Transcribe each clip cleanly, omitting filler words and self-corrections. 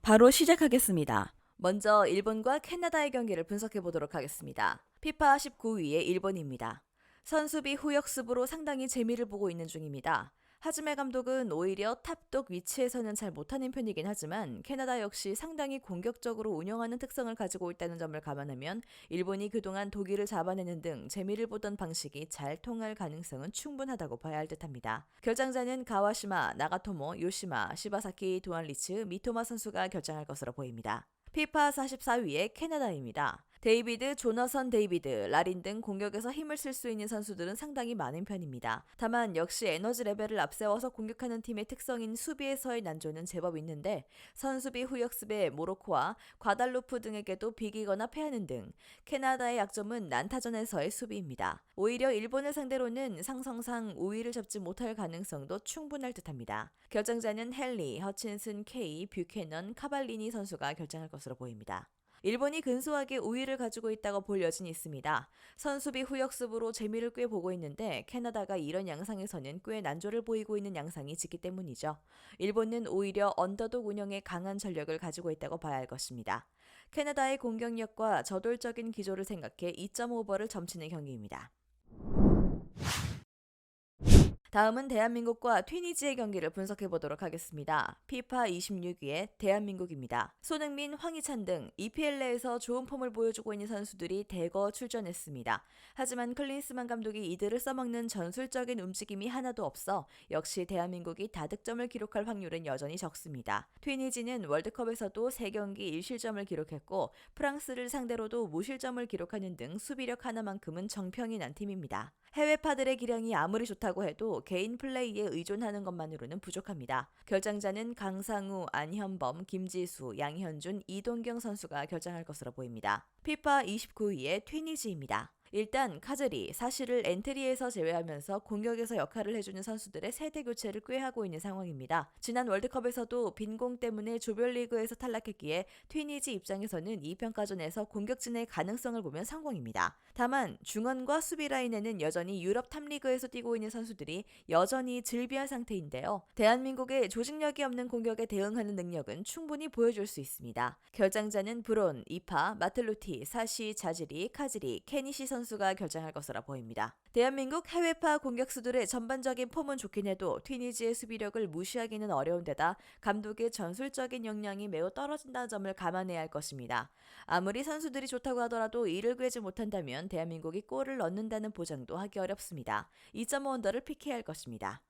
바로 시작하겠습니다. 먼저 일본과 캐나다의 경기를 분석해 보도록 하겠습니다. 피파 19위의 일본입니다. 선수비 후역습으로 상당히 재미를 보고 있는 중입니다. 하즈메 감독은 오히려 탑독 위치에서는 잘 못하는 편이긴 하지만 캐나다 역시 상당히 공격적으로 운영하는 특성을 가지고 있다는 점을 감안하면 일본이 그동안 독일을 잡아내는 등 재미를 보던 방식이 잘 통할 가능성은 충분하다고 봐야 할 듯합니다. 결장자는 가와시마, 나가토모, 요시마, 시바사키, 도안리츠, 미토마 선수가 결장할 것으로 보입니다. 피파 44위의 캐나다입니다. 데이비드, 조너선 데이비드, 라린 등 공격에서 힘을 쓸 수 있는 선수들은 상당히 많은 편입니다. 다만 역시 에너지 레벨을 앞세워서 공격하는 팀의 특성인 수비에서의 난조는 제법 있는데 선수비 후역습에 모로코와 과달루프 등에게도 비기거나 패하는 등 캐나다의 약점은 난타전에서의 수비입니다. 오히려 일본을 상대로는 상성상 우위를 잡지 못할 가능성도 충분할 듯합니다. 결정자는 헨리, 허친슨, 케이, 뷰캐넌, 카발리니 선수가 결정할 것으로 보입니다. 일본이 근소하게 우위를 가지고 있다고 볼 여진이 있습니다. 선수비 후역습으로 재미를 꽤 보고 있는데 캐나다가 이런 양상에서는 꽤 난조를 보이고 있는 양상이 짙기 때문이죠. 일본은 오히려 언더독 운영에 강한 전력을 가지고 있다고 봐야 할 것입니다. 캐나다의 공격력과 저돌적인 기조를 생각해 2.5버를 점치는 경기입니다. 다음은 대한민국과 튀니지의 경기를 분석해 보도록 하겠습니다. 피파 26위의 대한민국입니다. 손흥민, 황희찬 등 EPL 내에서 좋은 폼을 보여주고 있는 선수들이 대거 출전했습니다. 하지만 클린스만 감독이 이들을 써먹는 전술적인 움직임이 하나도 없어 역시 대한민국이 다득점을 기록할 확률은 여전히 적습니다. 튀니지는 월드컵에서도 3경기 1실점을 기록했고 프랑스를 상대로도 무실점을 기록하는 등 수비력 하나만큼은 정평이 난 팀입니다. 해외파들의 기량이 아무리 좋다고 해도 개인 플레이에 의존하는 것만으로는 부족합니다. 결장자는 강상우, 안현범, 김지수, 양현준, 이동경 선수가 결장할 것으로 보입니다. 피파 29위의 튀니지입니다. 일단 카제리, 사실을 엔트리에서 제외하면서 공격에서 역할을 해주는 선수들의 세대 교체를 꾀하고 있는 상황입니다. 지난 월드컵에서도 빈공 때문에 조별리그에서 탈락했기에 튀니지 입장에서는 이 평가전에서 공격진의 가능성을 보면 성공입니다. 다만 중원과 수비 라인에는 여전히 유럽 탑리그에서 뛰고 있는 선수들이 여전히 질비한 상태인데요. 대한민국의 조직력이 없는 공격에 대응하는 능력은 충분히 보여줄 수 있습니다. 결장자는 브론, 이파, 마틀루티, 사시, 자지리, 카지리, 케니시 선수가 결정할 것으로 보입니다. 대한민국 해외파 공격수들의 전반적인 폼은 좋긴 해도 튀니지의 수비력을 무시하기는 어려운 데다 감독의 전술적인 역량이 매우 떨어진다는 점을 감안해야 할 것입니다. 아무리 선수들이 좋다고 하더라도 이를 꿰지 못한다면 대한민국이 골을 넣는다는 보장도 하기 어렵습니다. 2.5 언더를 픽해야 할 것입니다.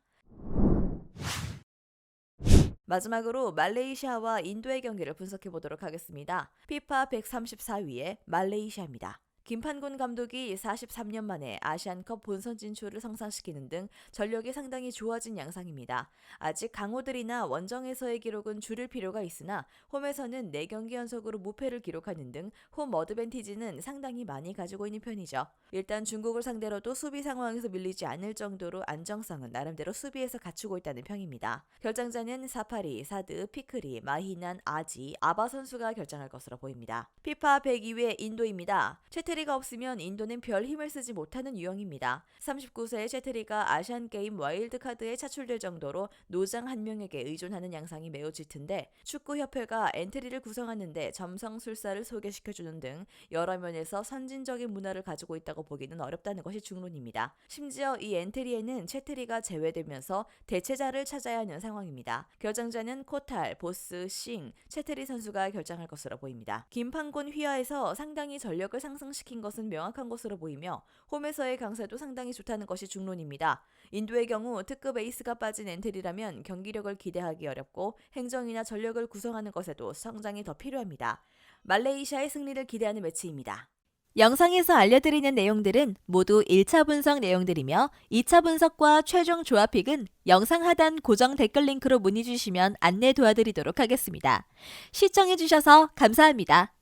마지막으로 말레이시아와 인도의 경기를 분석해 보도록 하겠습니다. 피파 134위의 말레이시아입니다. 김판곤 감독이 43년 만에 아시안컵 본선 진출을 성사시키는 등 전력이 상당히 좋아진 양상입니다. 아직 강호들이나 원정에서의 기록은 줄일 필요가 있으나 홈에서는 4경기 연속으로 무패를 기록하는 등 홈 어드밴티지는 상당히 많이 가지고 있는 편이죠. 일단 중국을 상대로도 수비 상황에서 밀리지 않을 정도로 안정성은 나름대로 수비에서 갖추고 있다는 평입니다. 결장자는 사파리, 사드, 피크리, 마히난, 아지, 아바 선수가 결정할 것으로 보입니다. 피파 102위의 인도입니다. 채트리가 없으면 인도는 별 힘을 쓰지 못하는 유형입니다. 39세의 채트리가 아시안게임 와일드카드에 차출될 정도로 노장 한 명에게 의존하는 양상이 매우 짙은데 축구협회가 엔트리를 구성하는데 점성술사를 소개시켜주는 등 여러 면에서 선진적인 문화를 가지고 있다고 보기는 어렵다는 것이 중론입니다. 심지어 이 엔트리에는 채트리가 제외되면서 대체자를 찾아야 하는 상황입니다. 결정자는 코탈, 보스, 싱, 채트리 선수가 결정할 것으로 보입니다. 김판곤 휘하에서 상당히 전력을 상승시킨 것은 명확한 것으로 보이며 홈에서의 강세도 상당히 좋다는 것이 중론입니다. 인도의 경우 특급 에이스가 빠진 엔트리라면 경기력을 기대하기 어렵고 행정이나 전력을 구성하는 것에도 성장이 더 필요합니다. 말레이시아의 승리를 기대하는 매치입니다. 영상에서 알려드리는 내용들은 모두 1차 분석 내용들이며 2차 분석과 최종 조합픽은 영상 하단 고정 댓글 링크로 문의 주시면 안내 도와드리도록 하겠습니다. 시청해주셔서 감사합니다.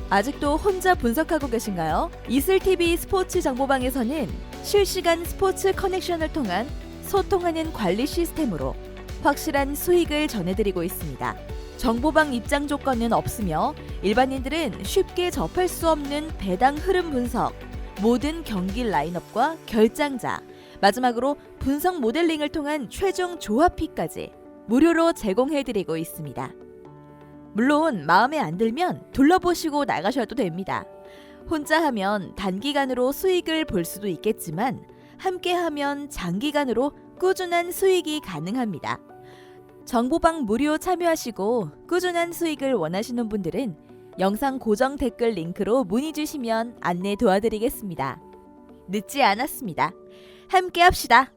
아직도 혼자 분석하고 계신가요? 이슬TV 스포츠 정보방에서는 실시간 스포츠 커넥션을 통한 소통하는 관리 시스템으로 확실한 수익을 전해드리고 있습니다. 정보방 입장 조건은 없으며 일반인들은 쉽게 접할 수 없는 배당 흐름 분석, 모든 경기 라인업과 결장자, 마지막으로 분석 모델링을 통한 최종 조합픽까지 무료로 제공해드리고 있습니다. 물론 마음에 안 들면 둘러보시고 나가셔도 됩니다. 혼자 하면 단기간으로 수익을 볼 수도 있겠지만 함께 하면 장기간으로 꾸준한 수익이 가능합니다. 정보방 무료 참여하시고 꾸준한 수익을 원하시는 분들은 영상 고정 댓글 링크로 문의 주시면 안내 도와드리겠습니다. 늦지 않았습니다. 함께 합시다.